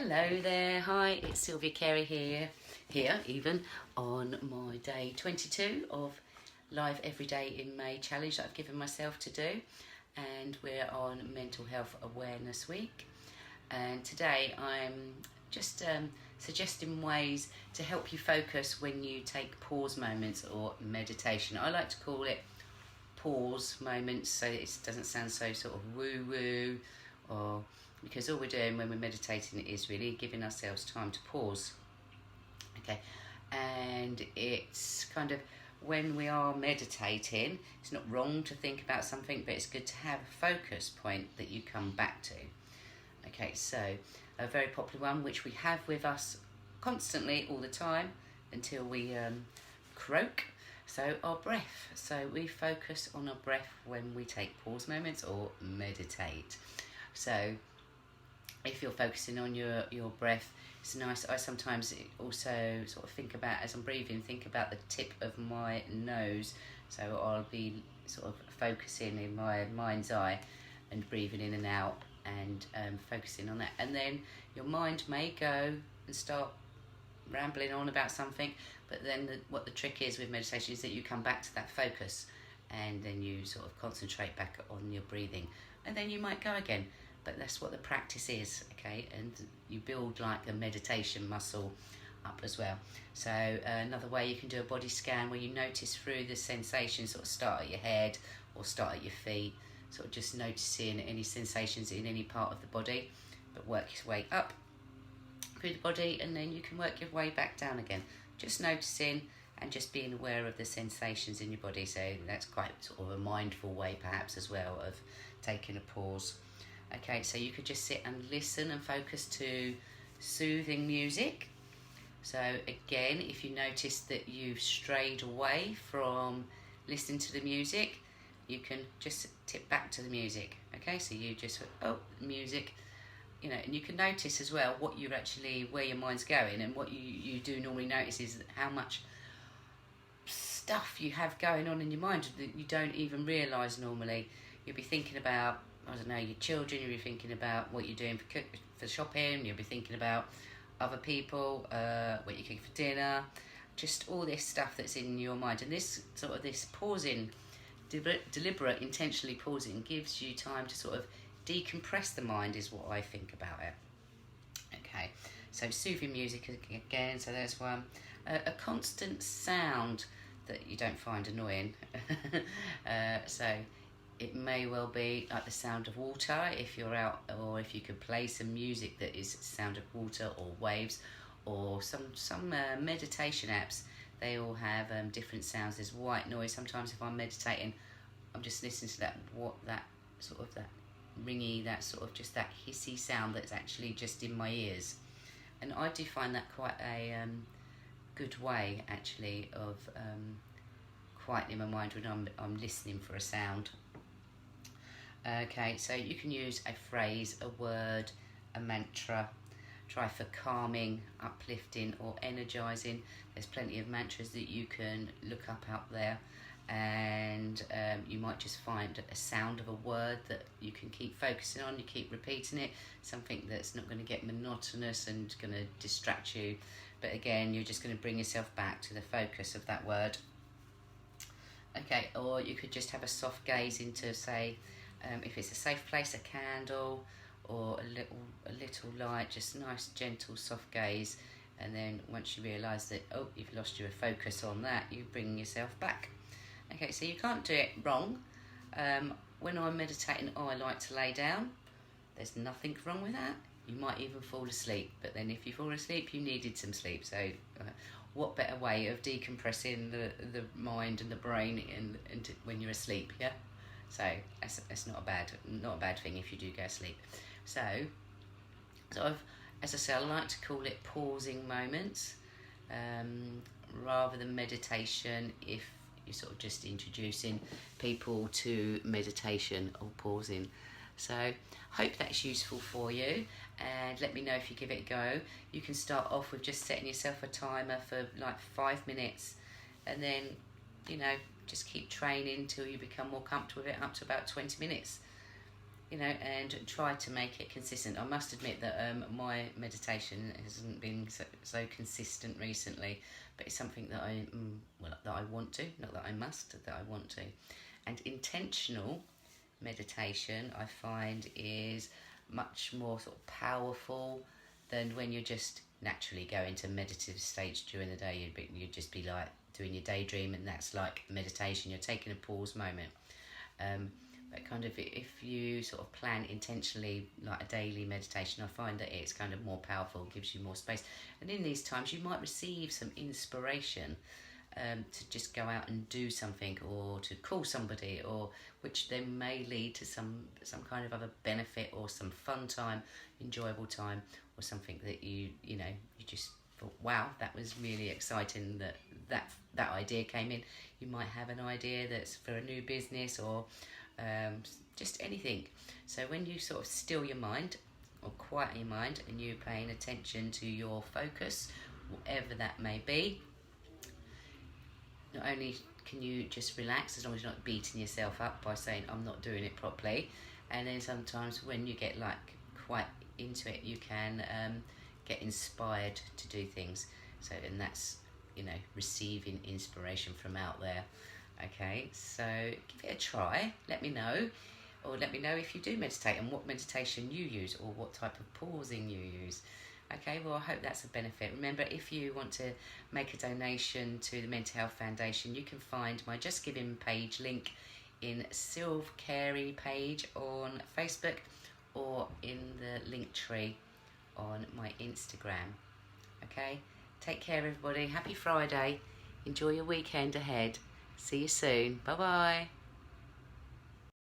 Hello there, hi, it's Sylvia Carey here even on my day 22 of Live Every Day in May challenge that I've given myself to do, and we're on Mental Health Awareness Week, and today I'm just suggesting ways to help you focus when you take pause moments or meditation. I like to call it pause moments so it doesn't sound so sort of woo-woo, or because all we're doing when we're meditating is really giving ourselves time to pause. Okay, and it's kind of when we are meditating, it's not wrong to think about something, but it's good to have a focus point that you come back to. Okay, so a very popular one which we have with us constantly all the time until we croak. So our breath. So we focus on our breath when we take pause moments or meditate. So if you're focusing on your breath, it's nice. I sometimes also sort of think about, as I'm breathing, think about the tip of my nose. So I'll be sort of focusing in my mind's eye and breathing in and out and focusing on that. And then your mind may go and start rambling on about something, but then what the trick is with meditation is that you come back to that focus and then you sort of concentrate back on your breathing, and then you might go again. But that's what the practice is, okay? And you build like a meditation muscle up as well. So another way, you can do a body scan where you notice through the sensations, sort of start at your head or start at your feet, sort of just noticing any sensations in any part of the body, but work your way up through the body, and then you can work your way back down again. Just noticing and just being aware of the sensations in your body. So that's quite sort of a mindful way perhaps as well of taking a pause. Okay, so you could just sit and listen and focus to soothing music. So again, if you notice that you've strayed away from listening to the music, you can just tip back to the music. Okay, so you just, music, and you can notice as well what you're actually, where your mind's going, and what you do normally notice is how much stuff you have going on in your mind that you don't even realise normally. You'll be thinking about, I don't know, your children, you'll be thinking about what you're doing for shopping, you'll be thinking about other people, what you're cooking for dinner, just all this stuff that's in your mind. And this pausing, deliberate, intentionally pausing, gives you time to sort of decompress the mind, is what I think about it. Okay, so soothing music again, so there's one. A constant sound that you don't find annoying. So it may well be like the sound of water if you're out, or if you could play some music that is sound of water or waves, or some meditation apps. They all have different sounds. There's white noise. Sometimes if I'm meditating, I'm just listening to that ringy, that sort of just that hissy sound that's actually just in my ears, and I do find that quite a good way actually of quietening my mind when I'm listening for a sound. Okay, so you can use a phrase, a word, a mantra. Try for calming, uplifting or energising. There's plenty of mantras that you can look up out there, and you might just find a sound of a word that you can keep focusing on. You keep repeating it, something that's not going to get monotonous and going to distract you, but again you're just going to bring yourself back to the focus of that word. Okay, or you could just have a soft gaze into, say, if it's a safe place, a candle or a little light, just nice gentle soft gaze, and then once you realise that you've lost your focus on that, you bring yourself back. Okay, so you can't do it wrong. When I'm meditating, I like to lay down. There's nothing wrong with that. You might even fall asleep, but then if you fall asleep, you needed some sleep. So what better way of decompressing the mind and the brain and when you're asleep, yeah? So that's not a bad thing if you do go asleep. So as I say, I like to call it pausing moments rather than meditation, if you're sort of just introducing people to meditation or pausing. So hope that's useful for you, and let me know if you give it a go. You can start off with just setting yourself a timer for like 5 minutes, and then just keep training till you become more comfortable with it, up to about 20 minutes. you know, and try to make it consistent. I must admit that my meditation hasn't been so consistent recently, but it's something that that I want to, not that I must, that I want to. And intentional meditation, I find, is much more sort of powerful than when you're just naturally go into meditative states during the day. You'd just be like doing your daydream, and that's like meditation. You're taking a pause moment. But kind of if you sort of plan intentionally like a daily meditation, I find that it's kind of more powerful, gives you more space. And in these times, you might receive some inspiration to just go out and do something, or to call somebody, or which then may lead to some kind of other benefit, or some fun time, enjoyable time, or something that you just thought, wow, that was really exciting, that idea came in. You might have an idea that's for a new business, or just anything. So when you sort of still your mind or quiet your mind, and you're paying attention to your focus, whatever that may be, not only can you just relax, as long as you're not beating yourself up by saying I'm not doing it properly, and then sometimes when you get like quite into it, you can get inspired to do things. So, and that's, you know, receiving inspiration from out there. Okay, so give it a try. Let me know, or let me know if you do meditate and what meditation you use, or what type of pausing you use. Okay, well, I hope that's a benefit. Remember, if you want to make a donation to the Mental Health Foundation, you can find my Just Giving page link in Sylv Carey page on Facebook, or in the link tree on my Instagram. Okay, take care, everybody. Happy Friday. Enjoy your weekend ahead. See you soon. Bye bye.